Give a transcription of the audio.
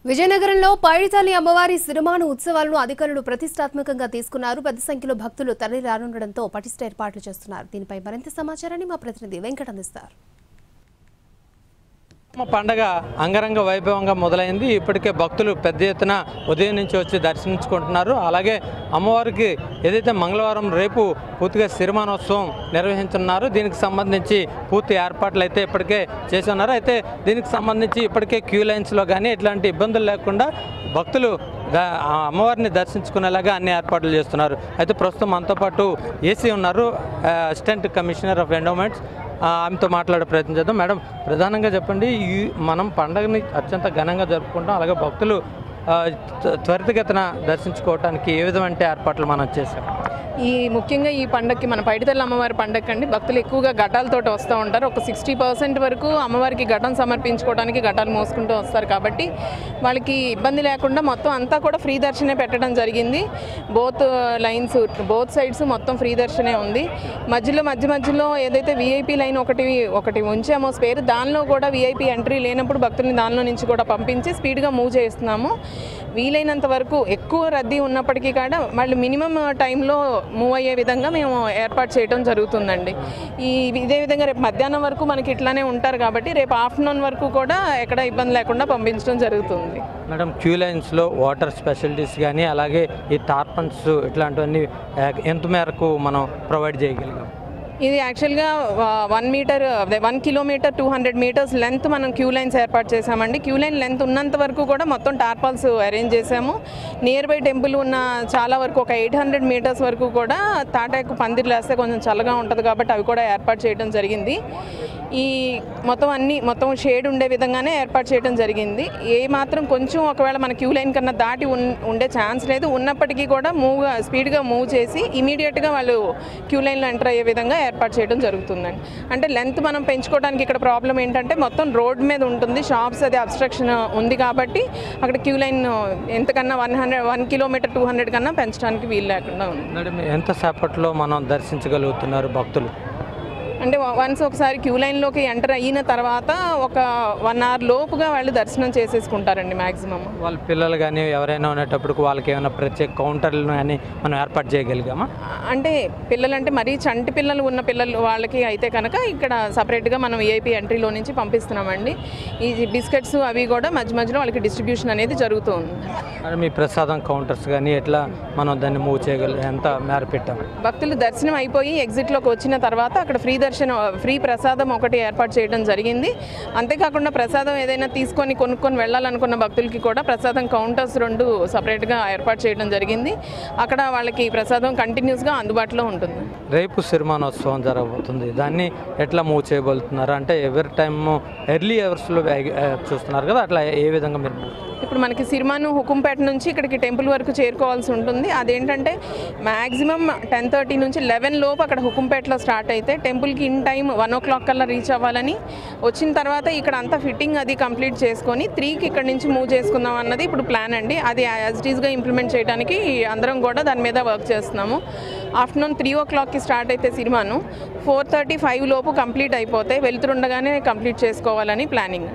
విజయనగరంలో పైడితల్లి అమ్మవారి సిరిమాను ఉత్సవాలను అధికారులు ప్రతిష్టాత్మకంగా తీసుకున్నారు. పెద్ద సంఖ్యలో భక్తులు తరలి రానుండడంతో పటిష్ట ఏర్పాట్లు చేస్తున్నారు. దీనిపై మరింత సమాచారాన్ని మా ప్రతినిధి వెంకట్ అందిస్తారు. పండగ అంగరంగ వైభవంగా మొదలైంది. ఇప్పటికే భక్తులు పెద్ద ఎత్తున ఉదయం నుంచి వచ్చి దర్శించుకుంటున్నారు. అలాగే అమ్మవారికి ఏదైతే మంగళవారం రేపు పూర్తిగా సిరిమానోత్సవం నిర్వహించున్నారు. దీనికి సంబంధించి పూర్తి ఏర్పాట్లు అయితే ఇప్పటికే చేసి ఉన్నారు. అయితే దీనికి సంబంధించి ఇప్పటికే క్యూ లైన్స్లో కానీ ఇట్లాంటి ఇబ్బందులు లేకుండా భక్తులు అమ్మవారిని దర్శించుకునేలాగా అన్ని ఏర్పాట్లు చేస్తున్నారు. అయితే ప్రస్తుతం మనతో పాటు ఏసీ ఉన్నారు, అసిస్టెంట్ కమిషనర్ ఆఫ్ ఎండోమెంట్స్. ఆమెతో మాట్లాడే ప్రయత్నం చేద్దాం. మేడం, ప్రధానంగా చెప్పండి, మనం పండుగని అత్యంత ఘనంగా జరుపుకుంటాం. అలాగే భక్తులు త్వరితగతిన దర్శించుకోవడానికి ఏ విధమైన ఏర్పాట్లు మనం చేసాం? ముఖ్యంగా ఈ పండగకి మన పైడితల్లి అమ్మవారి పండగ అండి భక్తులు ఎక్కువగా ఘటాలతో వస్తూ ఉంటారు. ఒక 60% వరకు అమ్మవారికి ఘటం సమర్పించుకోవడానికి ఘటాలు మోసుకుంటూ వస్తారు. కాబట్టి వాళ్ళకి ఇబ్బంది లేకుండా మొత్తం అంతా కూడా ఫ్రీ దర్శనే పెట్టడం జరిగింది. బోత్ లైన్స్ బోత్ సైడ్స్ మొత్తం ఫ్రీ దర్శనే ఉంది. మధ్యలో ఏదైతే విఐపి లైన్ ఒకటి ఉంచామో స్పేర్, దానిలో కూడా విఐపి ఎంట్రీ లేనప్పుడు భక్తుల్ని దానిలో నుంచి కూడా పంపించి స్పీడ్గా మూవ్ చేస్తున్నాము. వీలైనంత వరకు ఎక్కువ రద్దీ ఉన్నప్పటికీ కూడా మళ్ళీ మినిమం టైంలో మూవ్ అయ్యే విధంగా మేము ఏర్పాటు చేయడం జరుగుతుందండి. ఇదే విధంగా రేపు మధ్యాహ్నం వరకు మనకి ఇట్లానే ఉంటారు కాబట్టి రేపు ఆఫ్టర్నూన్ వరకు కూడా ఎక్కడ ఇబ్బంది లేకుండా పంపించడం జరుగుతుంది. మేడం, క్యూ లైన్స్లో వాటర్ స్పెషాలిటీస్ కానీ అలాగే ఈ టార్పన్స్ ఇట్లాంటివన్నీ ఎంత మేరకు మనం ప్రొవైడ్ చేయగలిగాం? ఇది యాక్చువల్గా 1 కిలోమీటర్ 200 మీటర్స్ లెంత్ మనం క్యూ లైన్స్ ఏర్పాటు చేసామండి. క్యూ లైన్ లెంత్ ఉన్నంత వరకు కూడా మొత్తం టార్పాల్స్ అరేంజ్ చేసాము. నియర్ బై టెంపుల్ ఉన్న చాలా వరకు ఒక 800 మీటర్స్ వరకు కూడా తాటాకు పందిర్లు వేస్తే కొంచెం చల్లగా ఉంటుంది కాబట్టి అవి కూడా ఏర్పాటు చేయడం జరిగింది. ఈ మొత్తం షేడ్ ఉండే విధంగానే ఏర్పాటు చేయడం జరిగింది. మాత్రం కొంచెం ఒకవేళ మన క్యూ లైన్ కన్నా దాటి ఉండే ఛాన్స్ లేదు. ఉన్నప్పటికీ కూడా స్పీడ్గా మూవ్ చేసి ఇమీడియట్గా వాళ్ళు క్యూ లైన్లో ఎంటర్ అయ్యే విధంగా ఏర్పాటు చేయడం జరుగుతుందండి. అంటే లెంత్ మనం పెంచుకోవడానికి ఇక్కడ ప్రాబ్లం ఏంటంటే మొత్తం రోడ్ మీద ఉంటుంది, షాప్స్ అది అబ్స్ట్రక్షన్ ఉంది కాబట్టి అక్కడ క్యూ లైన్ ఎంతకన్నా 1 కిలోమీటర్ 200 కన్నా పెంచడానికి వీలు లేకుండా ఉంది. మేడం, ఎంతసేపట్లో మనం దర్శించగలుగుతున్నారు భక్తులు? అంటే వన్స్ ఒకసారి క్యూ లైన్లోకి ఎంటర్ అయిన తర్వాత ఒక 1 అవర్ లోపుగా వాళ్ళు దర్శనం చేసేసుకుంటారండి మ్యాక్సిమం. వాళ్ళ పిల్లలు కానీ ఎవరైనా ఉండేటప్పుడు వాళ్ళకి ఏమైనా ప్రత్యేక కౌంటర్లు కానీ మనం ఏర్పాటు చేయగలిగామా? అంటే పిల్లలంటే మరీ చంటి పిల్లలు ఉన్న పిల్లలు వాళ్ళకి అయితే కనుక ఇక్కడ సపరేట్గా మనం విఐపి ఎంట్రీలో నుంచి పంపిస్తున్నామండి. ఈ బిస్కెట్స్ అవి కూడా మధ్యలో వాళ్ళకి డిస్ట్రిబ్యూషన్ అనేది జరుగుతుంది. మీ ప్రసాదం కౌంటర్స్ కానీ ఎట్లా మనం దాన్ని మూవ్ చేయగలం, ఎంత మేర పెట్టాము? భక్తులు దర్శనం అయిపోయి ఎగ్జిట్లోకి వచ్చిన తర్వాత అక్కడ ఫ్రీ ప్రసాదం ఒకటి ఏర్పాటు చేయడం జరిగింది. అంతేకాకుండా ప్రసాదం ఏదైనా కొనుక్కొని వెళ్ళాలనుకున్న భక్తులకి కూడా ప్రసాదం కౌంటర్స్ 2 సపరేట్గా ఏర్పాటు చేయడం జరిగింది. అక్కడ వాళ్ళకి ప్రసాదం కంటిన్యూస్గా అందుబాటులో ఉంటుంది. రేపు సిరిమానోత్సవం జరగబోతుంది, దాన్ని ఎట్లా మూవ్ చేయబోతున్నారు? అంటే ఎవరి టైము ఎర్లీ అవర్స్లో చూస్తున్నారు కదా, అట్లా ఏ విధంగా మీరు? ఇప్పుడు మనకి సిరిమాను హుకుంపేట నుంచి ఇక్కడికి టెంపుల్ వరకు చేరుకోవాల్సి ఉంటుంది. అదేంటంటే మ్యాక్సిమం 10:30 నుంచి 11 లోపు అక్కడ హుకుంపేటలో స్టార్ట్ అయితే టెంపుల్కి ఇన్ టైం 1 o'clock కల్లా రీచ్ అవ్వాలని, వచ్చిన తర్వాత ఇక్కడ అంతా ఫిట్టింగ్ అది కంప్లీట్ చేసుకొని 3కి ఇక్కడ నుంచి మూవ్ చేసుకుందాం అన్నది ఇప్పుడు ప్లాన్ అండి. అది యాజ్ ఇట్ ఈస్గా ఇంప్లిమెంట్ చేయడానికి అందరం కూడా దాని మీద వర్క్ చేస్తున్నాము. ఆఫ్టర్నూన్ 3 o'clockకి స్టార్ట్ అయితే సిరిమాను 4:35 లోపు కంప్లీట్ అయిపోతే వెళ్తుండగానే కంప్లీట్ చేసుకోవాలని ప్లానింగ్.